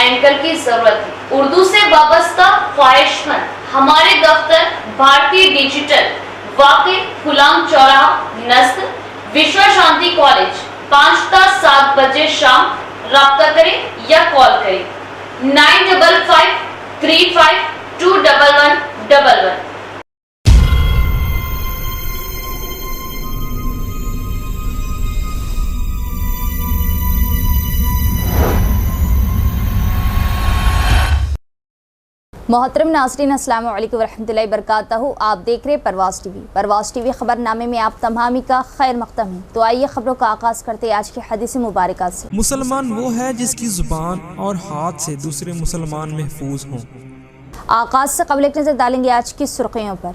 Anchor की जरूरत है। उर्दू से वाबस्ता ख्वाहिशमंद हमारे दफ्तर भारतीय डिजिटल वाकई गुलाम चौराहा नस्द विश्व शांति कॉलेज 5 ता 7 बजे शाम राब्ता करें या कॉल करें 9553521111। मोहतरम नाज़रीन, अस्सलाम वालेकुम वरहमतुल्लाहि वबरकातुहू। आप देख रहे परवाज़ टीवी। परवाज़ टीवी खबरनामे में आप तमामी का खैर मक़दम है। तो आइए खबरों का आगाज़ करते हैं आज की हदीस मुबारका से। मुसलमान वो है जिसकी जुबान और हाथ से दूसरे मुसलमान महफूज हों। आगाज़ से कबल एक नज़र डालेंगे आज की सुर्खियों पर।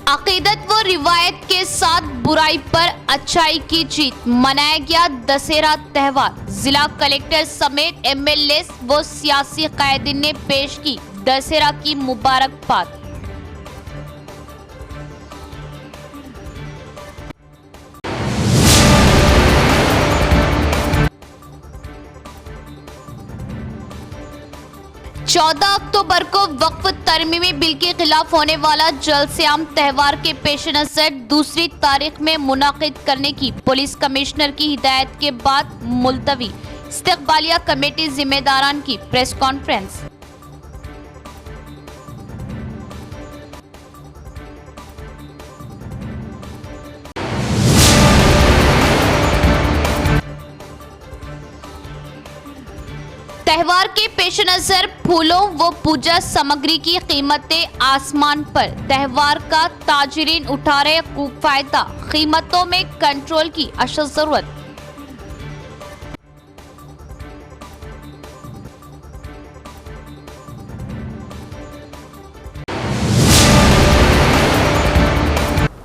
अकीदत व रिवायत के साथ बुराई पर अच्छाई की जीत, मनाया गया दशहरा त्यौहार। जिला कलेक्टर समेत एमएलए व सियासी कायदीन ने पेश की दशहरा की मुबारकबाद। चौदह अक्टूबर को वक्फ तरमीमी बिल के खिलाफ होने वाला जलसे-आम त्यौहार के पेश नजर दूसरी तारीख में मुनाकिद करने की पुलिस कमिश्नर की हिदायत के बाद मुलतवी। इस्तकबालिया कमेटी जिम्मेदारान की प्रेस कॉन्फ्रेंस। त्यौहार के पेश नजर फूलों व पूजा सामग्री की कीमतें आसमान पर। त्यौहार का ताजरीन उठा रहे खूब फायदा, कीमतों में कंट्रोल की अशद जरूरत।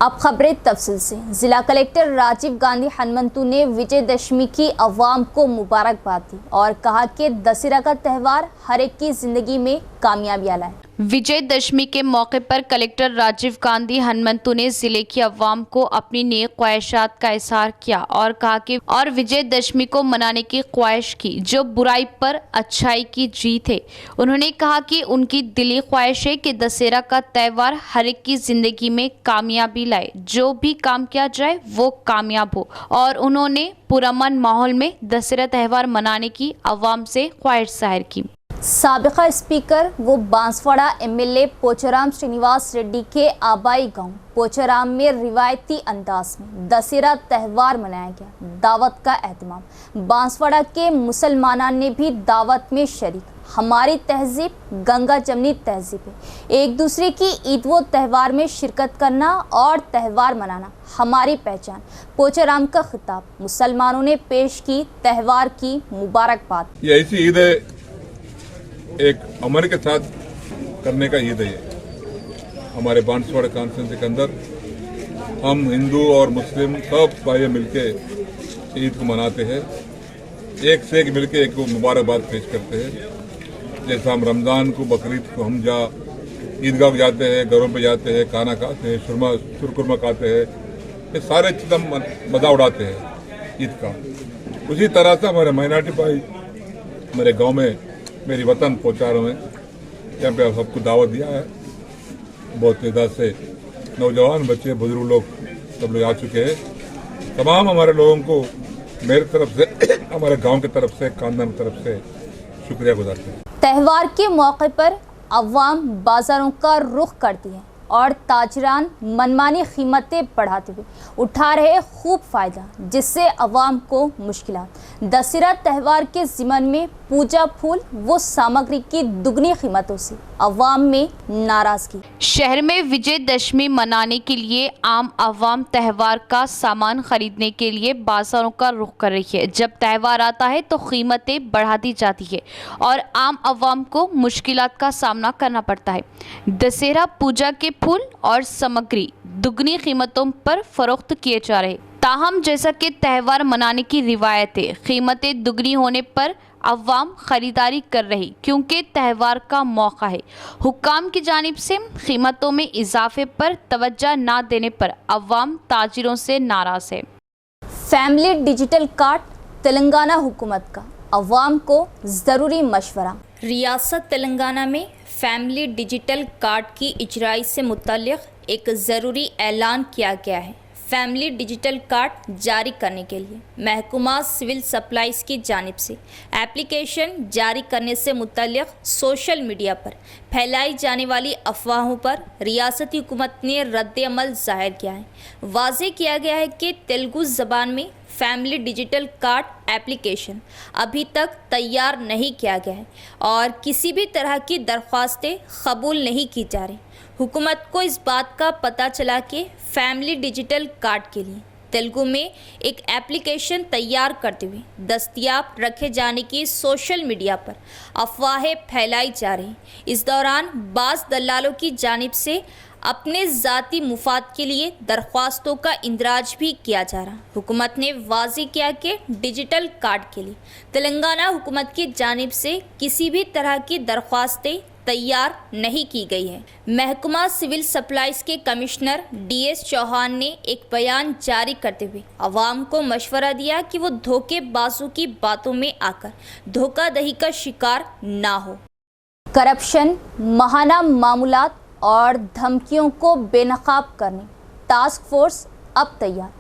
अब खबरें तफसील से। जिला कलेक्टर राजीव गांधी हनुमंतु ने विजयदशमी की अवाम को मुबारकबाद दी और कहा कि दशहरा का त्यौहार हर एक की जिंदगी में कामयाबियां लाए। विजयदशमी के मौके पर कलेक्टर राजीव गांधी हनुमंतु ने जिले की अवाम को अपनी नेक ख्वाहिशात का इजहार किया और कहा कि विजयदशमी को मनाने की ख्वाहिश की जो बुराई पर अच्छाई की जीत है। उन्होंने कहा कि उनकी दिली ख्वाहिश है कि दशहरा का त्यौहार हर एक की जिंदगी में कामयाबी लाए, जो भी काम किया जाए वो कामयाब हो। और उन्होंने पुरअमन माहौल में दशहरा त्यौहार मनाने की अवाम से ख्वाहिश जाहिर की। साबिका स्पीकर वो बांसवाड़ा एमएलए पोचाराम श्रीनिवास रेड्डी के आबाई गांव पोचाराम में रिवायती अंदाज में दशहरा त्यौहार मनाया गया। दावत का एहतमाम बांसवाड़ा के मुसलमानान ने भी दावत में शरीक। हमारी तहजीब गंगा जमनी तहजीब है। एक दूसरे की ईद व त्यौहार में शिरकत करना और त्यौहार मनाना हमारी पहचान। पोचाराम का खिताब मुसलमानों ने पेश की त्यौहार की मुबारकबाद। ये ऐसी ईद है, एक अमन के साथ करने का ईद है। हमारे बांसवाड़ा कॉन्स्टिट्यूंसी के अंदर हम हिंदू और मुस्लिम सब भाई मिलके ईद को मनाते हैं, एक से एक मिलके एक को मुबारकबाद पेश करते हैं। जैसा हम रमज़ान को, बकरीद को हम ईदगाह जाते हैं, घरों पे जाते हैं, खाना खाते हैं, शुरकुरमा खाते हैं, ये सारे चीज़ हम मज़ा उड़ाते हैं ईद का। उसी तरह से हमारे माइनॉरिटी भाई मेरे गांव में, मेरी वतन पोचाराम में, यहाँ पे सबको दावत दिया है। बहुत तादाद से नौजवान, बच्चे, बुजुर्ग लोग सब लोग आ चुके हैं। तमाम हमारे लोगों को मेरी तरफ से, हमारे गांव की तरफ से, खानदान की तरफ से शुक्रिया गुजारते हैं। त्यौहार के मौके पर अवाम बाजारों का रुख करती है और ताजरान मनमानी कीमतें बढ़ाते हुए उठा रहे खूब फायदा, जिससे अवाम को मुश्किलात। दशहरा त्यौहार के ज़िमन में पूजा फूल वो सामग्री की दुगनी कीमतों से अवाम में नाराजगी। शहर में विजयदशमी मनाने के लिए आम अवाम त्यौहार का सामान खरीदने के लिए बाजारों का रुख कर रही है। जब त्यौहार आता है तो कीमतें बढ़ा दी जाती है और आम अवाम को मुश्किलात का सामना करना पड़ता है। दशहरा पूजा के फूल और सामग्री दुगनी कीमतों पर फरोख्त किए जा रहे। ताहम जैसा कि त्यौहार मनाने की रिवायत है, कीमतें दुगनी होने पर अवाम खरीदारी कर रही क्योंकि त्यौहार का मौका है। हुक्काम की जानिब से कीमतों में इजाफे पर तवज्जो न देने पर अवाम ताजिरों से नाराज है। फैमिली डिजिटल कार्ड तेलंगाना हुकूमत का अवाम को ज़रूरी मशवरा। रियासत तेलंगाना में फैमिली डिजिटल कार्ड की इजराई से मुतल्लिक़ एक ज़रूरी ऐलान किया गया है। फैमिली डिजिटल कार्ड जारी करने के लिए महकमा सिविल सप्लाईज़ की जानिब से एप्लीकेशन जारी करने से मुतल्लिक़ सोशल मीडिया पर फैलाई जाने वाली अफवाहों पर रियासती हुकूमत ने रद्द-ए-अमल ज़ाहिर किया है। वाज़ेह किया गया है कि तेलुगु ज़बान में फैमिली डिजिटल कार्ड एप्लीकेशन अभी तक तैयार नहीं किया गया है और किसी भी तरह की दरख्वास्तें कबूल नहीं की जा रही। हुकूमत को इस बात का पता चला कि फैमिली डिजिटल कार्ड के लिए तेलुगु में एक एप्लीकेशन तैयार करते हुए दस्तयाब रखे जाने की सोशल मीडिया पर अफवाहें फैलाई जा रही। इस दौरान बाज़ दलालों की जानिब से अपने ज़ाती मुफाद के लिए दरख्वास्तों का इंदराज भी किया जा रहा। हुकूमत ने वाज़ेह किया कि डिजिटल कार्ड के लिए तेलंगाना हुकूमत की जानिब से किसी भी तरह की दरख्वास्तें तैयार नहीं की गई है। महकमा सिविल सप्लाईज़ के कमिश्नर DS चौहान ने एक बयान जारी करते हुए अवाम को मशवरा दिया कि वो धोखेबाजों की बातों में आकर धोखाधड़ी का शिकार ना हो। करप्शन, महाना मामूलात और धमकियों को बेनकाब करने टास्क फोर्स अब तैयार।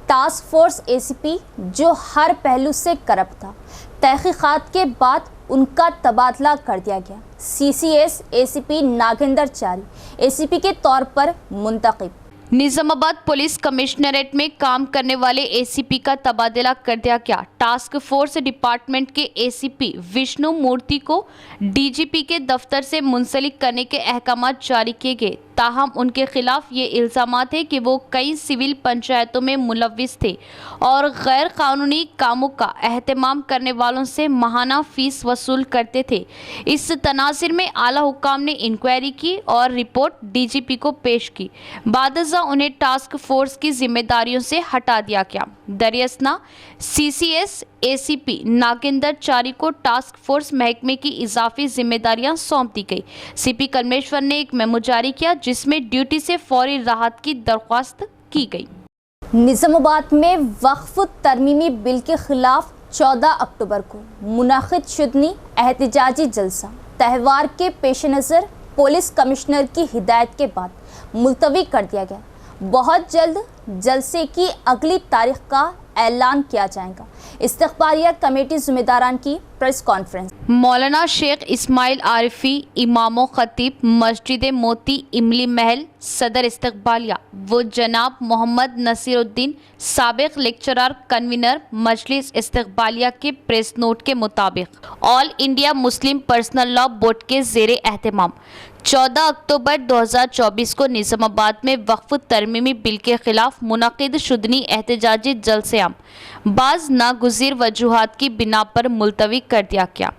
टास्क फोर्स ACP जो हर पहलू से करप्ट था, तहकीकात के बाद उनका तबादला कर दिया गया। CCS ACP नागेंद्रचारी ACP के तौर पर मुंतखब। निजामाबाद पुलिस कमिश्नरेट में काम करने वाले ACP का तबादला कर दिया गया। टास्क फोर्स डिपार्टमेंट के ACP विष्णु मूर्ति को DGP के दफ्तर से मुंसलिक करने के अहकाम जारी किए गए। ताहम उनके खिलाफ ये इल्ज़ामात है कि वो कई सिविल पंचायतों में मुलव्विस थे और गैर कानूनी कामों का एहतमाम करने वालों से माहाना फीस वसूल करते थे। इस तनाज़ुर में आला हुकाम ने इंक्वायरी की और रिपोर्ट DGP को पेश की। बादज़ा उन्हें टास्क फोर्स की जिम्मेदारियों से हटा दिया गया। दरियासना CCS ACP नागेंद्रचारी को टास्क फोर्स महकमे की इजाफी जिम्मेदारियां सौंप दी गई। CP कलमेश्वर ने एक मेमो जारी किया जिसमें ड्यूटी से फौरी राहत की दरख्वास्त की गई। निजामाबाद में वक्फ तरमीमी बिल के खिलाफ 14 अक्टूबर को मुनाकिद शुदनी एहतजाजी जलसा त्यौहार के पेश नज़र पुलिस कमिश्नर की हिदायत के बाद मुलतवी कर दिया गया। बहुत जल्द जलसे की अगली तारीख का ऐलान किया जाएगा। इस्तकबालिया कमेटी जिम्मेदारान की प्रेस कॉन्फ्रेंस। मौलाना शेख इस्माइल आरिफी इमामो खतीब मस्जिद मोती इमली महल सदर इस्तकबालिया वो जनाब मोहम्मद नसीरुद्दीन साबिक लेक्चरर कन्वीनर मजलिस इस्तकबालिया के प्रेस नोट के मुताबिक all India Muslim personal law board के ज़ेरे एहतमाम 14 अक्टूबर 2024 को निजामाबाद में वक्फ तरमीमी बिल के खिलाफ मुनाकिद शुदनी एहतजाजी जलसेआम बाज़ नागुज़ीर वजूहात की बिना पर मुलतवी कर दिया गया।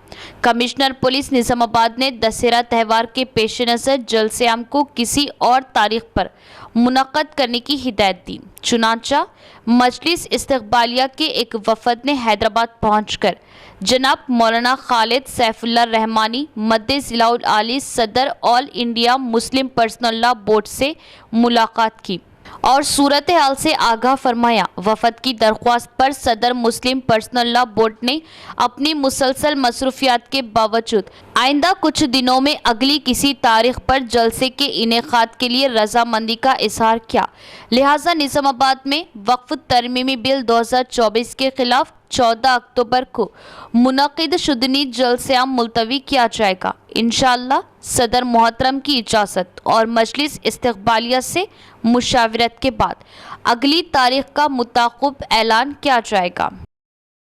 कमिश्नर पुलिस निजामाबाद ने दशहरा त्यौहार के पेश नज़र जलसेआम को किसी और तारीख पर मुनक़द करने की हिदायत दी। चुनांचा मजलिस इस्तकबालिया के एक वफद ने हैदराबाद पहुंचकर जनाब मौलाना खालिद सैफुल्लाह रहमानी मद्दे ज़िलाउल आली सदर all India Muslim personal law board से मुलाकात की और सूरत हाल से आगाह फरमाया। वफद की दरख्वास्त पर सदर मुस्लिम पर्सनल लॉ बोर्ड ने अपनी मुसलसल मसरूफियात के बावजूद आइंदा कुछ दिनों में अगली किसी तारीख पर जलसे के इनेकाद के लिए रजामंदी का इजहार किया। लिहाजा निजामाबाद में वक्फ तरमीमी बिल 2024 के खिलाफ 14 अक्टूबर को मुनक़िद शुदनी जलसेआम मुलतवी किया जाएगा। इंशाअल्लाह सदर मोहतरम की इजाज़त और मजलिस इस्तकबालिया से मुशावरत के बाद अगली तारीख का मुताक़िब ऐलान किया जाएगा।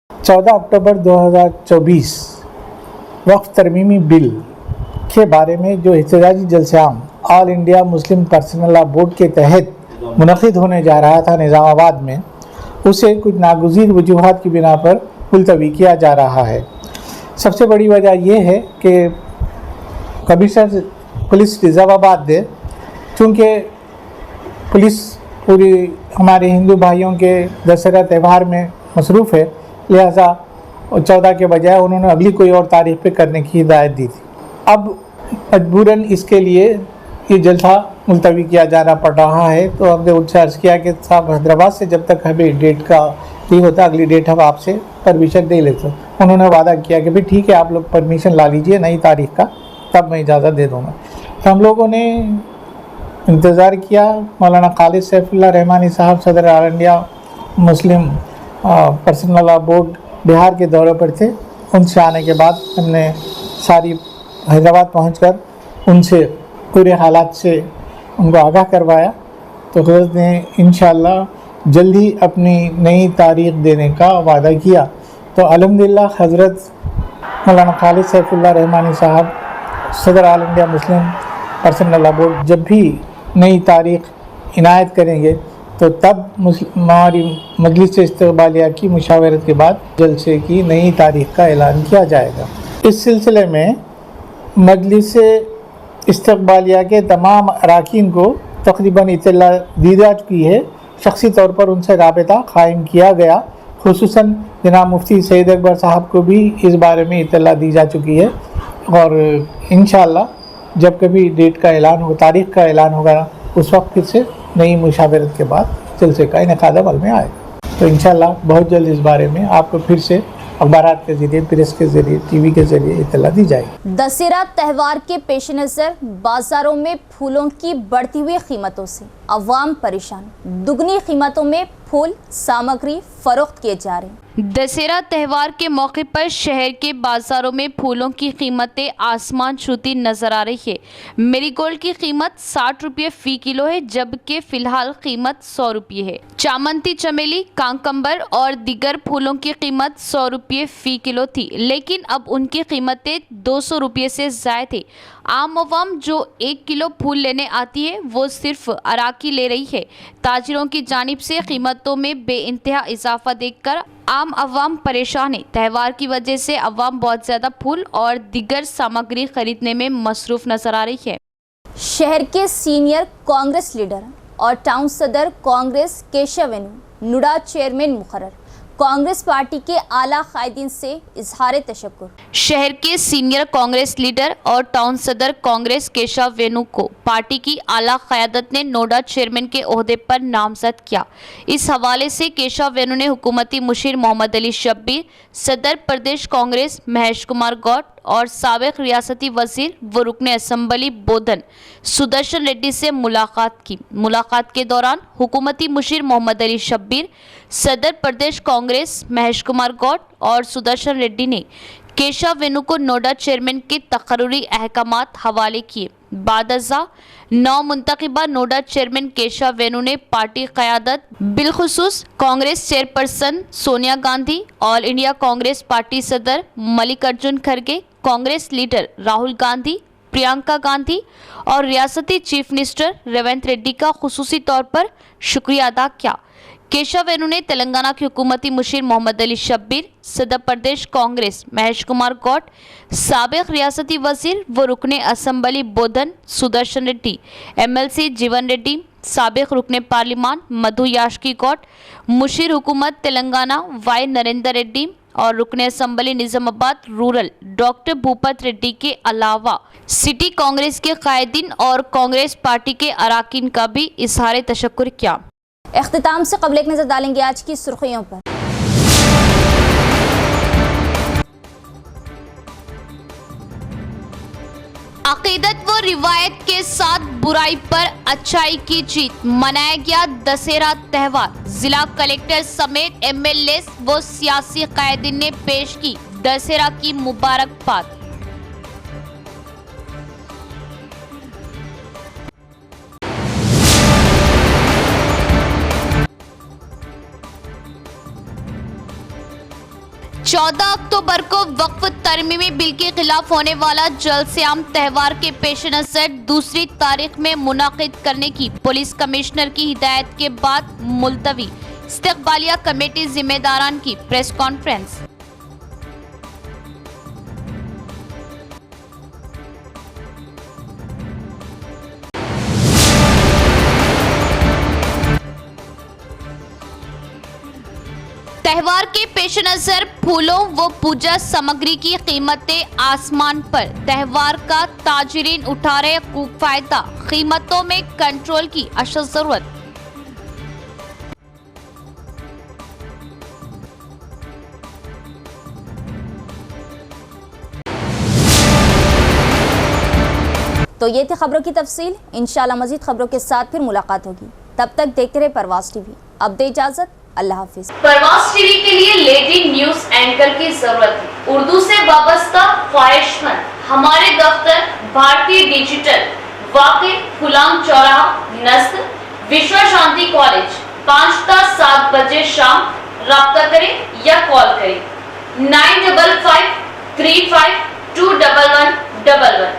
14 अक्टूबर 2024 वक्फ तरमीमी बिल के बारे में जो एहतजाजी जलसेआम all India Muslim personal law board के तहत मुनक़िद होने जा रहा था निज़ामाबाद में, उसे कुछ नागुज़ीर वजूहात की बिना पर मुलतवी किया जा रहा है। सबसे बड़ी वजह यह है कि कमिश्नर पुलिस निज़ामाबाद ने, चूँकि पुलिस पूरी हमारे हिंदू भाइयों के दशहरा त्यौहार में मसरूफ़ है, लिहाजा और 14 के बजाय उन्होंने अगली कोई और तारीख पे करने की हिदायत दी थी। अब मजबूरन इसके लिए ये जलसा मुलतवी किया जाना पड़ रहा है। तो हमने उनसे अर्ज़ किया कि साहब हैदराबाद से जब तक हमें डेट का नहीं होता अगली डेट हम आपसे परमिशन नहीं लेते। उन्होंने वादा किया कि भाई ठीक है आप लोग परमिशन ला लीजिए नई तारीख का, तब मैं इजाज़त दे दूँगा। तो हम लोगों ने इंतज़ार किया। मौलाना खालिद सैफुल्लाह रहमानी साहब सदर all India Muslim personal law board Bihar के दौरे पर थे। उनसे आने के बाद हमने सारी हैदराबाद पहुंचकर उनसे पूरे हालात से उनको आगाह करवाया। तो हज़रत ने इंशाअल्लाह जल्द ही अपनी नई तारीख़ देने का वादा किया। तो अल्हम्दुलिल्लाह हज़रत मौलाना खालिद सैफुल्लाह रहमानी साहब सदर all India Muslim personal law board जब भी नई तारीख़ इनायत करेंगे तो तब हमारी मजलिस इस्तक़बालिया की मुशावरत के बाद जलसे की नई तारीख़ का ऐलान किया जाएगा। इस सिलसिले में मजलिस इस्तक़बालिया के तमाम अरकान को तकरीबन इत्तला दी जा चुकी है। शख्सी तौर पर उनसे राबता कायम किया गया। खुसूसन जनाब मुफ्ती सैयद अकबर साहब को भी इस बारे में इत्तला दी जा चुकी है और इंशाअल्लाह जब कभी डेट का ऐलान हो, तारीख़ का ऐलान होगा, उस वक्त फिर से नई मुशावरत के बाद जलसे का इनेकाद अमल में आएगा। तो इंशाअल्लाह बहुत जल्द इस बारे में आपको फिर से अखबारात के ज़रिए, प्रेस के ज़रिए, टीवी के ज़रिए इत्तला दी जाएगी। दशहरा त्यौहार के पेश नज़र बाजारों में फूलों की बढ़ती हुई कीमतों से अवाम परेशान। दुगनी कीमतों में फूल सामग्री फरोख्त किए जा रहे हैं। दशहरा त्यौहार के मौके पर शहर के बाजारों में फूलों की कीमतें आसमान छूती नजर आ रही है। मेरीगोल्ड की कीमत 60 रुपये फी किलो है, जबकि फिलहाल कीमत 100 रुपये है। चामंती, चमेली, कांकंबर और दीगर फूलों की कीमत 100 रुपये फी किलो थी, लेकिन अब उनकी कीमतें 200 रुपये से ज़ायद है। आम अवाम जो 1 किलो फूल लेने आती है वो सिर्फ अराकी ले रही है। ताजिरों की जानिब से कीमतों में बेइंतहा इजाफा देखकर आम अवाम परेशान है। त्यौहार की वजह से अवाम बहुत ज़्यादा फूल और दीगर सामग्री खरीदने में मसरूफ नजर आ रही है। शहर के सीनियर कांग्रेस लीडर और टाउन सदर कांग्रेस केशव वेणु नुडा चेयरमैन मुकर्रर। कांग्रेस पार्टी के आला कायदीन से इजहार तशक्कुर। शहर के सीनियर कांग्रेस लीडर और टाउन सदर कांग्रेस केशव वेणु को पार्टी की आला क़यादत ने नोडा चेयरमैन के ओहदे पर नामजद किया। इस हवाले से केशव वेणु ने हुकूमती मुशीर मोहम्मद अली शब्बीर, सदर प्रदेश कांग्रेस महेश कुमार गौड़ और साबिक रियासती वजीर व रुकन असम्बली बोधन सुदर्शन रेड्डी से मुलाकात की। मुलाकात के दौरान हुकूमती मुशीर मोहम्मद अली शब्बीर, सदर प्रदेश कांग्रेस महेश कुमार गौड़ और सुदर्शन रेड्डी ने केशव वेणु को नोडा चेयरमैन के तकर्रुरी अहकामात हवाले किए। बादअज़ा नौ मुंतखबा नोडा चेयरमैन केशव वेणु ने पार्टी क़यादत बिलखुसूस Congress chairperson Sonia Gandhi, all India Congress party सदर मल्लिकार्जुन खड़गे, कांग्रेस लीडर राहुल गांधी, प्रियंका गांधी और रियासती चीफ मिनिस्टर रेवंत रेड्डी का खुसूसी तौर पर शुक्रिया अदा किया। केशव वेणु ने तेलंगाना के हुकूमती मुशीर मोहम्मद अली शब्बीर, सदर प्रदेश कांग्रेस महेश कुमार गौड़, साबिक रियासती वजीर व रुकन असम्बली बोधन सुदर्शन रेड्डी, MLC जीवन रेड्डी, साबिक रुकन पार्लिमान मधु याशकी गौड़, मुशीर हुकूमत तेलंगाना वाई नरेंद्र रेड्डी और रुकन assembly Nizamabad rural doctor Bhupat Reddy के अलावा सिटी कांग्रेस के कायदीन और कांग्रेस पार्टी के अरकान का भी इजहार तशक्कुर किया। इख्तिताम से कबल एक नजर डालेंगे आज की सुर्खियों पर। अकीदत व रिवायत के साथ बुराई पर अच्छाई की जीत, मनाया गया दशहरा त्यौहार। जिला कलेक्टर समेत MLA व सियासी कायदीन ने पेश की दशहरा की मुबारकबाद। चौदह अक्टूबर को वक्फ तरमीमी बिल के खिलाफ होने वाला जलसे-आम त्यौहार के पेश नजर दूसरी तारीख में मुनाकिद करने की पुलिस कमिश्नर की हिदायत के बाद मुलतवी। इस्तक़बालिया कमेटी जिम्मेदारान की प्रेस कॉन्फ्रेंस। त्योहार के पेश नजर फूलों व पूजा सामग्री की कीमतें आसमान पर। त्योहार का ताजरीन उठा रहे खूब फायदा, कीमतों में कंट्रोल की अशद जरूरत। तो ये थी खबरों की तफसील। इंशाल्लाह मजीद खबरों के साथ फिर मुलाकात होगी। तब तक देखते रहे परवास टीवी। अब दे इजाजत, अल्लाह हाफिज। परवास टीवी के लिए लेडी न्यूज एंकर की जरूरत है। उर्दू से वाबस्ता ख्वाहिशमंद हमारे दफ्तर भारतीय डिजिटल वाक़े गुलाम चौराहा नस्ल विश्व शांति कॉलेज 5 ता 7 बजे शाम। राब्ता करें या कॉल करें 9553521111।